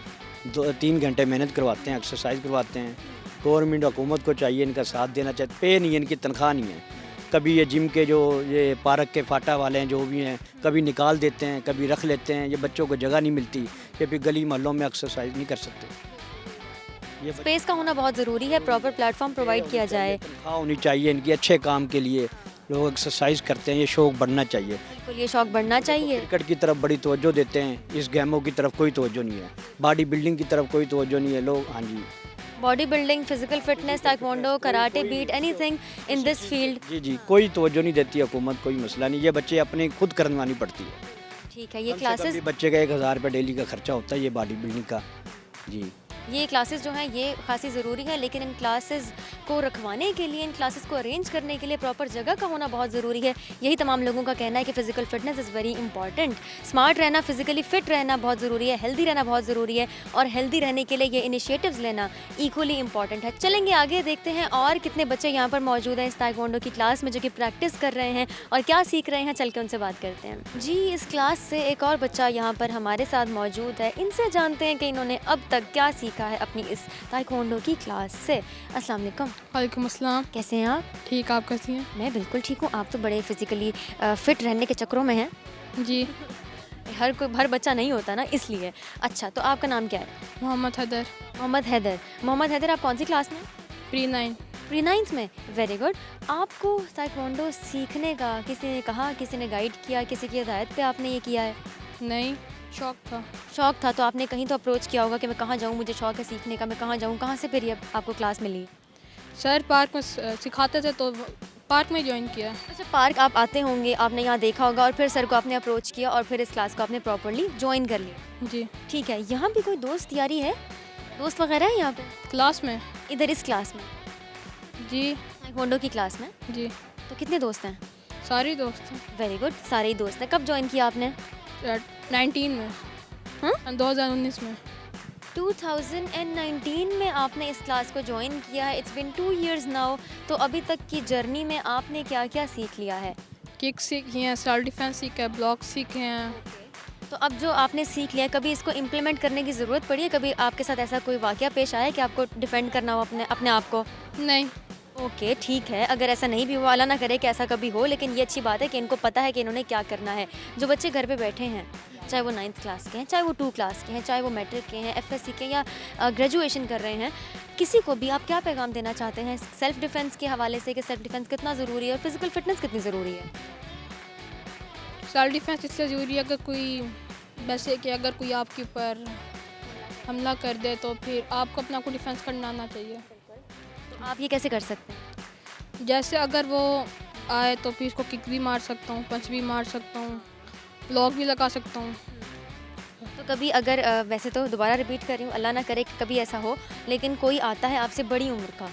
2-3 घंटे मेहनत करवाते हैं, एक्सरसाइज करवाते हैं। गवर्नमेंट हुकूमत को चाहिए इनका साथ देना चाहिए। पे नहीं है, इनकी तनख्वाह नहीं है। कभी ये जिम के जो ये पार्क के फाटा वाले हैं जो भी हैं, कभी निकाल देते हैं, कभी रख लेते हैं। ये बच्चों को जगह नहीं मिलती, ये भी गली मोहल्लों में एक्सरसाइज नहीं कर सकते। ये स्पेस का होना बहुत ज़रूरी है, प्रॉपर प्लेटफॉर्म प्रोवाइड किया जाए। तनख्वाह होनी चाहिए इनकी अच्छे काम के लिए। लोग एक्सरसाइज करते हैं, ये शौक बढ़ना चाहिए। बिल्कुल, ये शौक बढ़ना चाहिए। क्रिकेट की तरफ बड़ी तवज्जो देते हैं, इस गेमों की तरफ कोई तवज्जो नहीं है। बॉडी बिल्डिंग की तरफ कोई तवज्जो नहीं है लोग। हाँ जी, body building, physical fitness, taekwondo, karate, beat, anything in this field. जी कोई तवज्जो नहीं देती हुकूमत, कोई मसला नहीं। ये बच्चे अपने खुद करवानी पड़ती है। ठीक है, ये कम से कम क्लासेस भी बच्चे का 1000 रुपये डेली का खर्चा होता है ये बॉडी बिल्डिंग का। जी ये क्लासेस जो हैं ये खासी ज़रूरी है, लेकिन इन क्लासेस को रखवाने के लिए, इन क्लासेस को अरेंज करने के लिए प्रॉपर जगह का होना बहुत ज़रूरी है। यही तमाम लोगों का कहना है कि physical fitness is very important. Smart रहना, फिज़िकली फ़िट रहना बहुत ज़रूरी है, हेल्दी रहना बहुत ज़रूरी है, और हेल्दी रहने के लिए ये इनिशिएटिव्स लेना इक्वली इंपॉर्टेंट है। चलेंगे आगे, देखते हैं और कितने बच्चे यहाँ पर मौजूद हैं इस ताइक्वांडो की क्लास में जो कि प्रैक्टिस कर रहे हैं और क्या सीख रहे हैं। चल के उनसे बात करते हैं। जी, इस क्लास से एक और बच्चा यहाँ पर हमारे साथ मौजूद है। इनसे जानते हैं कि इन्होंने अब तक क्या सीखा है अपनी इस ताइक्वांडो की क्लास से। अस्सलाम वालेकुम। वालेकुम अस्सलाम। कैसे हैं आप? ठीक, आप कैसी हैं? मैं बिल्कुल ठीक हूँ। आप तो बड़े फिजिकली फिट रहने के चक्करों में हैं। जी। हर बच्चा नहीं होता ना, इसलिए। अच्छा, तो आपका नाम क्या है? मोहम्मद हैदर। मोहम्मद हैदर। मोहम्मद हैदर, आप कौन सी क्लास में? प्री-9। प्री-9 में। Very good. आपको ताइक्वांडो सीखने का किसी ने कहा, किसी ने गाइड किया, किसी की हिदायत पे आपने ये किया है? नहीं, शौक था। शौक था, तो आपने कहीं तो अप्रोच किया होगा कि मैं कहाँ जाऊँ, मुझे शौक है सीखने का, मैं कहाँ जाऊँ। कहाँ से फिर ये आपको क्लास मिली? सर पार्क में सिखाते थे तो पार्क में ज्वाइन किया। अच्छा, पार्क आप आते होंगे, आपने यहाँ देखा होगा और फिर सर को आपने अप्रोच किया और फिर इस क्लास को आपने प्रॉपर्ली ज्वाइन कर लिया। जी। ठीक है, यहाँ भी कोई दोस्त यारी है, दोस्त वगैरह है यहाँ पे क्लास में? इधर इस क्लास में? जी। ताइक्वांडो की क्लास में? जी। तो कितने दोस्त हैं? सारे दोस्त हैं। वेरी गुड, सारे ही दोस्त हैं। कब ज्वाइन किया आपने? 19 में। हाँ? 2019 में। 2019 में आपने इस क्लास को ज्वाइन किया है। It's been 2 years now. तो अभी तक की जर्नी में आपने क्या क्या सीख लिया है? किक सीखी हैं, सेल्फ डिफेंस सीखा है, ब्लॉक सीखे हैं। तो अब जो आपने सीख लिया, कभी इसको इम्प्लीमेंट करने की ज़रूरत पड़ी है? कभी आपके साथ ऐसा कोई वाक़या पेश आया है कि आपको डिफेंड करना हो अपने आप को? नहीं। ओके, ठीक है। अगर ऐसा नहीं भी हुआ, अल्लाह ना करे कि ऐसा कभी हो, लेकिन ये अच्छी बात है कि इनको पता है कि इन्होंने क्या करना है। जो बच्चे घर पे बैठे हैं, चाहे वो 9th क्लास के हैं, चाहे वो 2 क्लास के हैं, चाहे वो मैट्रिक के हैं, FSC के या ग्रेजुएशन कर रहे हैं, किसी को भी आप क्या पैगाम देना चाहते हैं सेल्फ डिफेंस के हवाले से कि सेल्फ डिफेंस कितना ज़रूरी है और फिजिकल फिटनेस कितनी ज़रूरी है? सेल्फ डिफेंस इसलिए ज़रूरी है, अगर कोई वैसे कि अगर कोई आपके ऊपर हमला कर दे तो फिर आपको अपना को डिफेंस करना आना चाहिए। तो आप ये कैसे कर सकते हैं? जैसे अगर वो आए तो फिर उसको किक भी मार सकता हूँ, पंच भी मार सकता हूँ, लॉक भी लगा सकता हूँ। तो कभी अगर वैसे तो दोबारा रिपीट कर रही हूँ, अल्लाह ना करे कि कभी ऐसा हो, लेकिन कोई आता है आपसे बड़ी उम्र का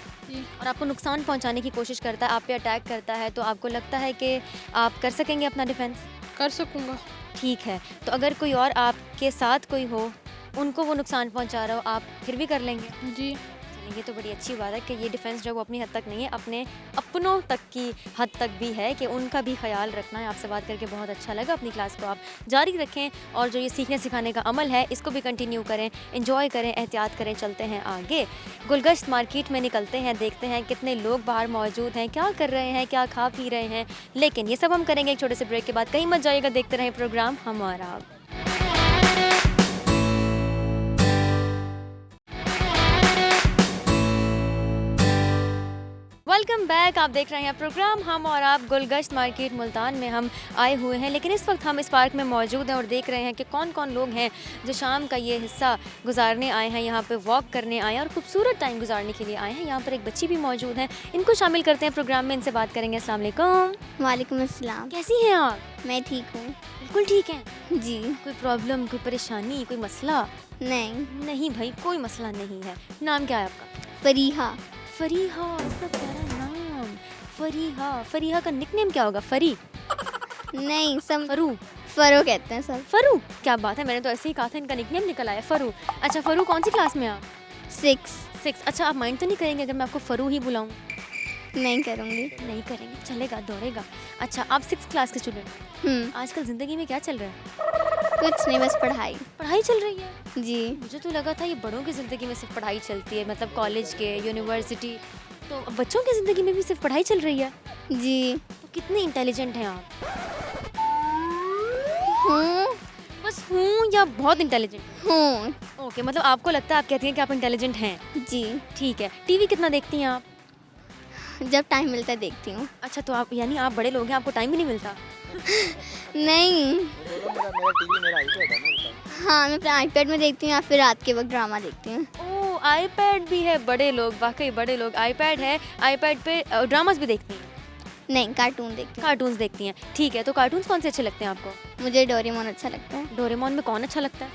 और आपको नुकसान पहुंचाने की कोशिश करता है, आप पे अटैक करता है, तो आपको लगता है कि आप कर सकेंगे अपना डिफेंस? कर सकूँगा। ठीक है, तो अगर कोई और आपके साथ कोई हो, उनको वो नुकसान पहुंचा रहा हो, आप फिर भी कर लेंगे? जी। ये तो बड़ी अच्छी बात है कि ये डिफेंस जो वो अपनी हद तक नहीं है, अपने अपनों तक की हद तक भी है कि उनका भी ख्याल रखना है। आपसे बात करके बहुत अच्छा लगा। अपनी क्लास को आप जारी रखें और जो ये सीखने सिखाने का अमल है इसको भी कंटिन्यू करें, एंजॉय करें, एहतियात करें। चलते हैं आगे, गुलगश्त मार्केट में निकलते हैं, देखते हैं कितने लोग बाहर मौजूद हैं, क्या कर रहे हैं, क्या खा पी रहे हैं। लेकिन ये सब हम करेंगे एक छोटे से ब्रेक के बाद। कहीं मत जाइएगा, देखते रहें प्रोग्राम हमारा। Welcome back. आप देख रहे हैं प्रोग्राम हम और आप। गुलगश्त मार्केट मुल्तान में हम आए हुए हैं, लेकिन इस वक्त हम इस पार्क में मौजूद हैं और देख रहे हैं कि कौन कौन लोग हैं जो शाम का ये हिस्सा गुजारने आए हैं, यहाँ पे वॉक करने आए हैं और खूबसूरत टाइम गुजारने के लिए आए हैं। यहाँ पर एक बच्ची भी मौजूद है, इनको शामिल करते हैं प्रोग्राम में, इनसे बात करेंगे। अस्सलाम वालेकुम। वालेकुम अस्सलाम। कैसी हैं आप? मैं ठीक हूँ। बिल्कुल ठीक हैं जी। कोई प्रॉब्लम, कोई परेशानी, कोई मसला? नहीं। नहीं भाई, कोई मसला नहीं है। नाम क्या है आपका? फरीहा। फरीहा, इतना प्यारा नाम। फरीहा, फरीहा का निकनेम क्या होगा? फरी? नहीं, सब फरू? फरो कहते हैं सब। फरू, क्या बात है, मैंने तो ऐसे ही कहा था इनका निकनेम निकल आया, फरू। अच्छा, फरू कौन सी क्लास में आप? 6। अच्छा, आप माइंड तो नहीं करेंगे अगर मैं आपको फरू ही बुलाऊं? नहीं करूँगी। नहीं करेंगे, चलेगा, दौड़ेगा। अच्छा, आप 6th क्लास के स्टूडेंट? आजकल ज़िंदगी में क्या चल रहा है? कुछ नहीं, बस पढ़ाई। पढ़ाई चल रही है? जी। मुझे तो लगा था ये बड़ों की ज़िंदगी में सिर्फ पढ़ाई चलती है, मतलब कॉलेज के, यूनिवर्सिटी, तो बच्चों की ज़िंदगी में भी सिर्फ पढ़ाई चल रही है? जी। तो कितने इंटेलिजेंट हैं आप? हूँ। बस हूँ या बहुत इंटेलिजेंट? हूँ। ओके, मतलब आपको लगता है, आप कहती हैं कि आप इंटेलिजेंट हैं? जी। ठीक है। टीवी कितना देखती हैं आप? जब टाइम मिलता है देखती हूँ। अच्छा, तो आप यानी आप बड़े लोग हैं, आपको टाइम भी नहीं मिलता? नहीं। हाँ, मैं अपने आईपैड में देखती हूँ या फिर रात के वक्त ड्रामा देखती हूँ। ओह, आईपैड भी है, बड़े लोग, वाकई बड़े लोग। आईपैड है, आईपैड पे ड्रामास भी देखती हैं? नहीं, कार्टून देखती हूँ। कार्टून्स देखती हैं, ठीक है। तो कार्टून्स कौन से अच्छे लगते हैं आपको? मुझे डोरेमोन अच्छा लगता है। डोरेमोन में कौन अच्छा लगता है?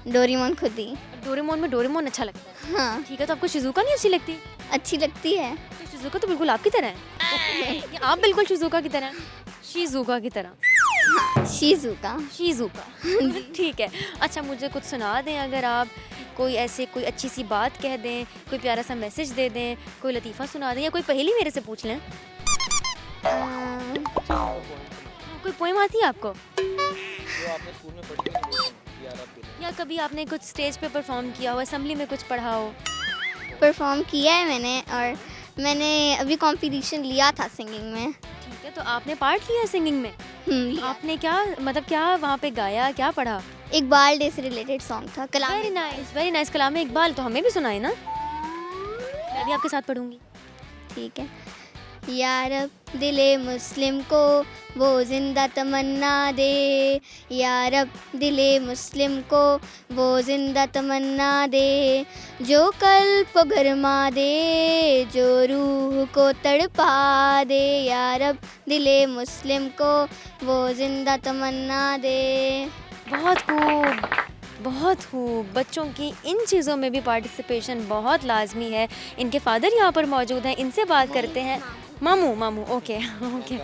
डोरेमोन खुद ही। डोरेमोन में डोरेमोन अच्छा लगता है? हाँ। ठीक है, तो आपको शिजुका नहीं अच्छी लगती? अच्छी लगती है। तो शिजुका तो बिल्कुल आपकी तरह है। या आप बिल्कुल शिजुका की तरह हैं? शिजुका की तरह? हाँ, शिजुका। शिजुका, ठीक है। अच्छा, मुझे कुछ सुना दें, अगर आप कोई ऐसे कोई अच्छी सी बात कह दें, कोई प्यारा सा मैसेज दे दें, कोई लतीफ़ा सुना दें, या कोई पहेली मेरे से पूछ लें। कोई पोएम आती है आपको? या कभी आपने कुछ स्टेज पे परफॉर्म किया हो, असेंबली में कुछ पढ़ा हो? परफॉर्म किया है मैंने, और मैंने अभी कंपटीशन लिया था सिंगिंग में। ठीक है, तो आपने पार्ट लिया सिंगिंग में? लिया। आपने क्या, मतलब क्या वहाँ पे गाया, क्या पढ़ा? इकबाल डे से रिलेटेड सॉन्ग था, Kalam. Very nice, very nice. Kalam Iqbal, तो हमें भी सुनाए ना, मैं भी आपके साथ पढ़ूंगी। ठीक है। या रब दिले मुस्लिम को वो जिंदा तमन्ना दे, या रब दिले मुस्लिम को वो जिंदा तमन्ना दे, जो कल्प गरमा दे, जो रूह को तड़पा दे, या रब दिले मुस्लिम को वो जिंदा तमन्ना दे। बहुत खूब, बहुत खूब। बच्चों की इन चीज़ों में भी पार्टिसिपेशन बहुत लाजमी है। इनके फादर यहाँ पर मौजूद हैं, इनसे बात करते हैं। मामू, मामू, ओके ओके,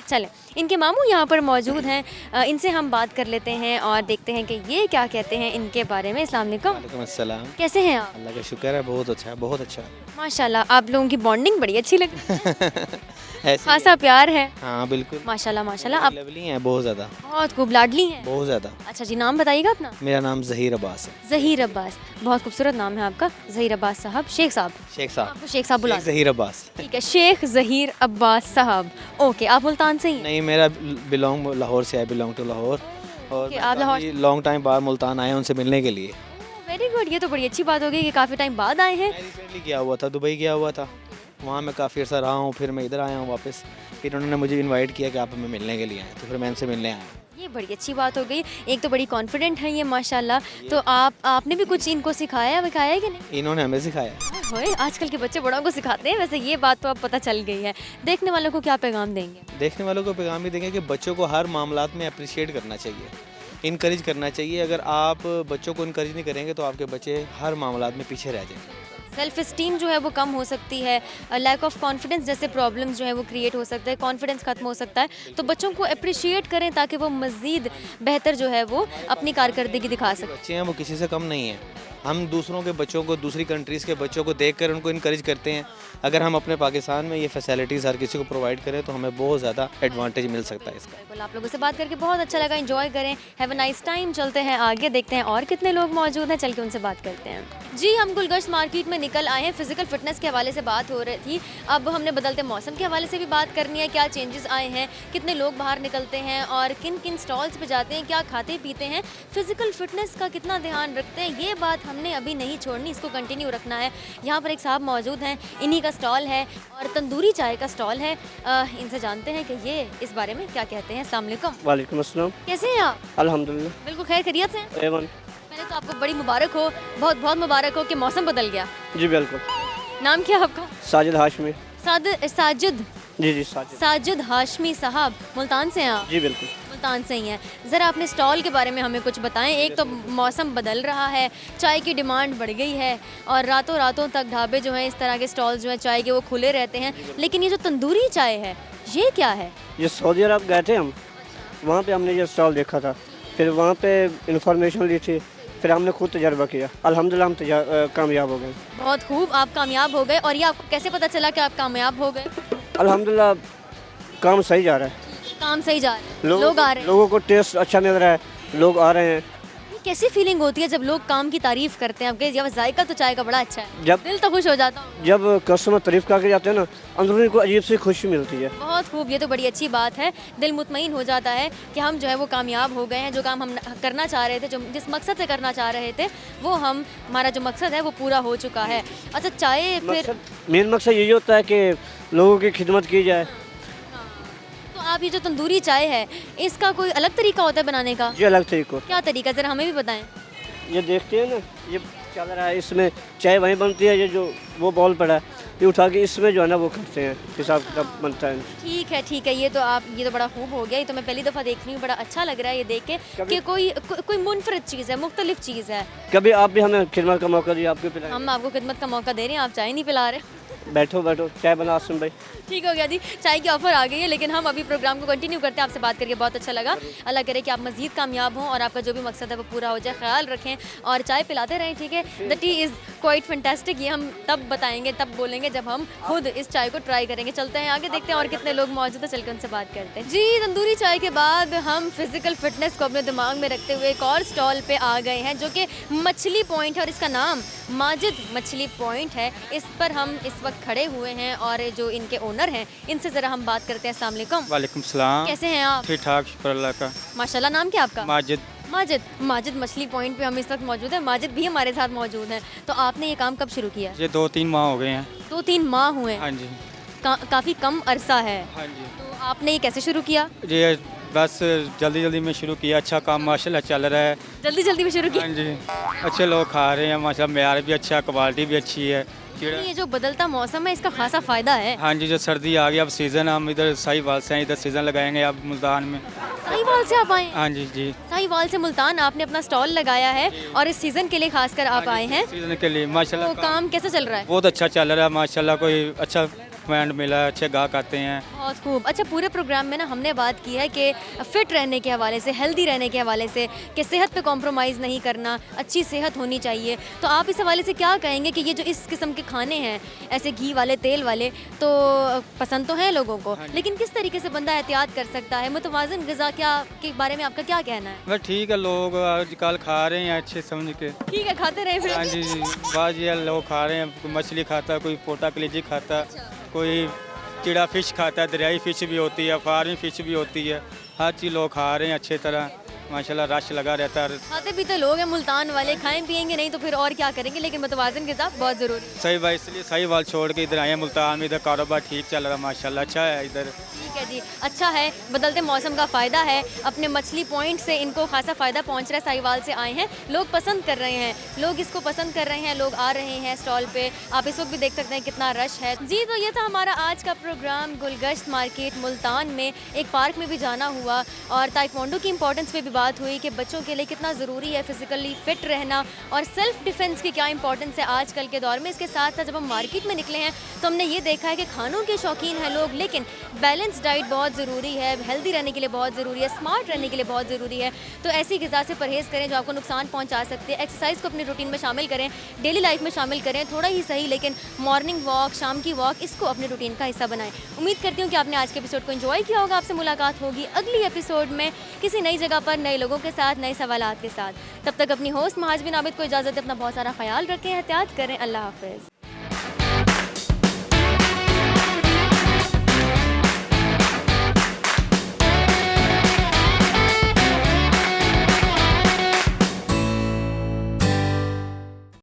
चलें। इनके मामू यहाँ पर मौजूद हैं, इनसे हम बात कर लेते हैं और देखते हैं कि ये क्या कहते हैं इनके बारे में। अस्सलाम वालेकुम। वालेकुम अस्सलाम। कैसे हैं आप? अल्लाह का शुक्र है, बहुत अच्छा है, बहुत अच्छा। माशाल्लाह, आप लोगों की बॉन्डिंग बड़ी अच्छी लग रही है। ऐसे खासा प्यार है। हाँ बिल्कुल, माशाल्लाह माशाल्लाह। आप लवली हैं बहुत ज़्यादा, बहुत खूब लाडली हैं। बहुत ज़्यादा। अच्छा जी, नाम बताइएगा अपना। मेरा नाम ज़हीर अब्बास है। ज़हीर अब्बास, बहुत खूबसूरत नाम है आपका, ज़हीर अब्बास साहब। शेख साहब? शेख साहब। आपको शेख साहब बुला। ज़हीर अब्बास। ठीक है, शेख ज़हीर अब्बास साहब। ओके, आप मुल्तान से ही हैं? नहीं, मेरा बिलोंग लाहौर से है, बिलोंग टू लाहौर। और Okay, आप लाहौर लॉन्ग टाइम बाद मुल्तान आए उनसे मिलने के लिए। वेरी गुड, ये तो बड़ी अच्छी बात हो गई कि काफ़ी टाइम बाद आए हैं। मैं रिसेंटली गया हुआ था, दुबई गया हुआ था, वहाँ मैं काफ़ी अर्सा रहा हूँ, फिर मैं इधर आया हूँ वापस। फिर उन्होंने मुझे इनवाइट किया कि आप हमें मिलने के लिए आए, तो फिर मैं इनसे मिलने आया। ये बड़ी अच्छी बात हो गई। एक तो बड़ी कॉन्फिडेंट है ये माशाल्लाह। तो आपने भी कुछ इनको सिखाया विखाया है कि नहीं? इन्होंने हमें सिखाया। होए, आजकल के बच्चे बड़ों को सिखाते हैं। वैसे ये बात तो अब पता चल गई है। देखने वालों को क्या पैगाम देंगे? देखने वालों को पैगाम भी देंगे कि बच्चों को हर मामलात में अप्रिशिएट करना चाहिए, इनकरेज करना चाहिए। अगर आप बच्चों को इनकरेज नहीं करेंगे तो आपके बच्चे हर मामलात में पीछे रह जाएंगे। सेल्फ इस्टीम जो है वो कम हो सकती है, लैक ऑफ कॉन्फिडेंस जैसे प्रॉब्लम्स जो है वो क्रिएट हो सकता है, कॉन्फिडेंस खत्म हो सकता है। तो बच्चों को अप्रिशिएट करें ताकि वो मज़ीद बेहतर जो है वो अपनी कारकर्दगी दिखा सकें। बच्चे हैं वो किसी से कम नहीं है। हम दूसरों के बच्चों को, दूसरी कंट्रीज़ के बच्चों को देखकर उनको इनकरेज करते हैं। अगर हम अपने पाकिस्तान में ये फैसिलिटीज़ हर किसी को प्रोवाइड करें तो हमें बहुत ज़्यादा एडवांटेज मिल सकता है इसका। बिल्कुल, आप लोगों से बात करके बहुत अच्छा लगा। एंजॉय करें, हैव अ नाइस टाइम। चलते हैं आगे, देखते हैं और कितने लोग मौजूद हैं, चल के उनसे बात करते हैं। जी, हम गुलगश्त मार्केट में निकल आए हैं। फिजिकल फिटनेस के हवाले से बात हो रही थी, अब हमने बदलते मौसम के हवाले से भी बात करनी है। क्या चेंजेस आए हैं, कितने लोग बाहर निकलते हैं और किन किन स्टॉल्स पे जाते हैं, क्या खाते पीते हैं, फिजिकल फिटनेस का कितना ध्यान रखते हैं, ये बात हमने अभी नहीं छोड़नी, इसको कंटिन्यू रखना है। यहाँ पर एक साहब मौजूद हैं, इन्हीं का स्टॉल है और तंदूरी चाय का स्टॉल है। इनसे जानते हैं कि ये इस बारे में क्या कहते हैं। अस्सलाम वालेकुम। वालेकुम अस्सलाम। कैसे हैं आप? अल्हम्दुलिल्लाह। बिल्कुल खैर खैरियत से हैं? एवन। पहले तो आपको बड़ी मुबारक हो, बहुत बहुत मुबारक हो कि मौसम बदल गया। जी बिल्कुल। नाम क्या है आपका? साजिद हाशमी। साजिद। जी साजिद। साजिद हाशमी साहब, मुल्तान से हैं आप? जी बिल्कुल। मुल्तान से ही हैं। ज़रा अपने स्टॉल के बारे में हमें कुछ बताएं। एक तो मौसम बदल रहा है, चाय की डिमांड बढ़ गई है और रातों रातों तक ढाबे जो हैं, इस तरह के स्टॉल जो हैं चाय के, वो खुले रहते हैं। लेकिन ये जो तंदूरी चाय है, ये क्या है? ये सऊदी अरब गए थे हम, वहाँ पे हमने ये स्टॉल देखा था, फिर वहाँ पे इंफॉर्मेशन ली थी, फिर हमने खुद तजर्बा किया। अल्हम्दुलिल्लाह हम कामयाब हो गए। बहुत खूब, आप कामयाब हो गए। और ये आपको कैसे पता चला कि आप कामयाब हो गए? अल्हम्दुलिल्लाह काम सही जा रहा है, काम सही जा रहा है, लोग आ रहे हैं। लोगों को टेस्ट अच्छा मिल रहा है, लोग आ रहे हैं। कैसी फीलिंग होती है जब लोग काम की तारीफ करते हैं आपके? जब जायका तो चाय का बड़ा अच्छा है, जब दिल तो खुश हो जाता हूँ। जब कस्टमर तारीफ करके जाते हैं ना, अंदरूनी को अजीब सी खुशी मिलती है। बहुत खूब, ये तो बड़ी अच्छी बात है। दिल मुतमईन हो जाता है कि हम जो है वो कामयाब हो गए हैं। जो काम हम करना चाह रहे थे, जो जिस मकसद से करना चाह रहे थे, वो हमारा जो मकसद है वो पूरा हो चुका है। अच्छा, चाय फिर मेन मकसद यही होता है कि लोगों की खिदमत की जाए। तो आप ये जो तंदूरी चाय है, इसका कोई अलग तरीका होता है बनाने का? जी अलग तरीको। क्या तरीका, ज़रा हमें भी बताएं। ये देखते हैं ना, ये चल रहा है, इसमें चाय वहीं बनती है। ये जो वो बॉल पड़ा है, ये उठा के इसमें जो है ना वो करते हैं, हिसाब किताब बनता है। ठीक है, ये तो बड़ा खूब हो गया। ये तो मैं पहली दफ़ा देख रही हूँ, बड़ा अच्छा लग रहा है ये देख के कि कोई मुनफरद चीज़ है, मुख्तलिफ चीज़ है। कभी आप भी हमें खिदमत का मौका दिए, आपको पिलाएं। हम आपको खिदमत का मौका दे रहे हैं, आप चाय नहीं पिला रहे। बैठो चाय बना आसिम भाई। ठीक हो गया जी, चाय की ऑफ़र आ गई है, लेकिन हम अभी प्रोग्राम को कंटिन्यू करते हैं। आपसे बात करके बहुत अच्छा लगा। अल्लाह करे कि आप मज़ीद कामयाब हों और आपका जो भी मकसद है वो पूरा हो जाए। ख्याल रखें और चाय पिलाते रहें, ठीक है? The T is quite fantastic. ये हम तब बताएंगे, तब बोलेंगे जब हम खुद इस चाय को ट्राई करेंगे। चलते हैं आगे, देखते हैं और कितने लोग मौजूद हैं, चल के उनसे बात करते हैं। जी, तंदूरी चाय के बाद हम फिज़िकल फ़िटनेस को अपने दिमाग में रखते हुए एक और स्टॉल पे आ गए हैं, जो कि मछली पॉइंट है और इसका नाम माजिद मछली पॉइंट है। इस पर हम इस वक्त खड़े हुए हैं और जो इनके ओनर हैं, इनसे ज़रा हम बात करते हैं। अस्सलाम वालेकुम। वालेकुम सलाम। कैसे हैं आप? ठीक ठाक, शुक्र अल्लाह का। माशाल्लाह। नाम क्या आपका? माजिद मछली पॉइंट पे हम इस वक्त मौजूद हैं। माजिद भी हमारे साथ मौजूद हैं। तो आपने ये काम कब शुरू किया? ये 2-3 माह हो गए हैं। 2-3 माह हुए हैं। हाँ जी। काफ़ी कम अरसा है। हाँ जी। तो आपने ये कैसे शुरू किया? ये बस जल्दी में शुरू किया। अच्छा काम माशाल्लाह चल रहा है। जल्दी में शुरू किया? हाँ जी। अच्छे लोग खा रहे हैं माशाल्लाह, मेयार भी अच्छा, क्वालिटी भी अच्छी है। ये जो बदलता मौसम है, इसका खासा फ़ायदा है। हाँ जी, जो सर्दी आ गई, अब सीज़न, हम इधर साहिवाल से हैं, इधर सीज़न लगाएंगे अब मुल्तान में। साहिवाल से आप आए? हाँ जी। साहिवाल से मुल्तान आपने अपना स्टॉल लगाया है और इस सीज़न के लिए खासकर आप आए हैं। सीज़न के लिए माशाल्लाह। तो काम कैसा चल रहा है? बहुत अच्छा चल रहा है माशाल्लाह, कोई अच्छा कमेंट मिला, अच्छे गाहक आते हैं। बहुत खूब। अच्छा, पूरे प्रोग्राम में ना हमने बात की है कि फ़िट रहने के हवाले से, हेल्दी रहने के हवाले से, कि सेहत पे कॉम्प्रोमाइज़ नहीं करना, अच्छी सेहत होनी चाहिए। तो आप इस हवाले से क्या कहेंगे कि ये जो इस किस्म के खाने हैं, ऐसे घी वाले, तेल वाले, तो पसंद तो हैं लोगों को, लेकिन किस तरीके से बंदा एहतियात कर सकता है? मुतवाज़िन ग़िज़ा के बारे में आपका क्या कहना है? बस ठीक है, लोग आजकल खा रहे हैं अच्छे समझ के। ठीक है, खाते रहे फिर। हाँ जी, बाज ये लोग खा रहे हैं, कोई मछली खाता है, कोई पोटा कलेजी खाता, कोई चिड़ा फ़िश खाता है, दरियाई फ़िश भी होती है, फार्मी फ़िश भी होती है। हर चीज़ लोग खा रहे हैं अच्छे तरह माशाल्लाह, रश लगा रहता है। खाते पीते लोग हैं मुल्तान वाले, खाएं पिएंगे नहीं तो फिर और क्या करेंगे, लेकिन मुतवाज़िन ग़िज़ा बहुत ज़रूरी है। सही बात, इसलिए साहिवाल छोड़ के इधर आए हैं मुल्तान में। इधर कारोबार ठीक चल रहा है माशाल्लाह, अच्छा है इधर। ठीक है जी, अच्छा है। बदलते मौसम का फ़ायदा है। अपने मछली पॉइंट से इनको खासा फ़ायदा पहुंच रहा है। साहिवाल से आए हैं, लोग पसंद कर रहे हैं, लोग इसको पसंद कर रहे हैं, लोग आ रहे हैं स्टॉल पे। आप इस वक्त भी देख सकते हैं कितना रश है। जी, तो ये था हमारा आज का प्रोग्राम गुलगश्त मार्केट मुल्तान में। एक पार्क में भी जाना हुआ और ताइक्वांडो की इंपॉर्टेंस पे भी बात हुई कि बच्चों के लिए कितना ज़रूरी है फ़िज़िकली फ़िट रहना और सेल्फ़ डिफेंस की क्या इंपॉर्टेंस है आजकल के दौर में। इसके साथ साथ जब हम मार्केट में निकले हैं तो हमने ये देखा है कि खानों के शौकीन हैं लोग, लेकिन बैलेंस डाइट बहुत ज़रूरी है, हेल्दी रहने के लिए बहुत ज़रूरी है, स्मार्ट रहने के लिए बहुत ज़रूरी है। तो ऐसी ग़िज़ा से परहेज़ करें जो आपको नुकसान पहुँचा सकते हैं। एक्सरसाइज को अपने रूटीन में शामिल करें, डेली लाइफ में शामिल करें, थोड़ा ही सही, लेकिन मॉर्निंग वॉक, शाम की वॉक, इसको अपने रूटीन का हिस्सा बनाएं। उम्मीद करती हूँ कि आपने आज के एपिसोड को एंजॉय किया होगा। आपसे मुलाकात होगी अगली एपिसोड में किसी नई जगह पर, नए लोगों के साथ, नए सवालात के साथ। तब तक अपनी होस्ट महाजबिन आबिद को इजाज़त दें। अपना बहुत सारा ख्याल रखें, एहतियात करें। अल्लाह हाफ़िज़।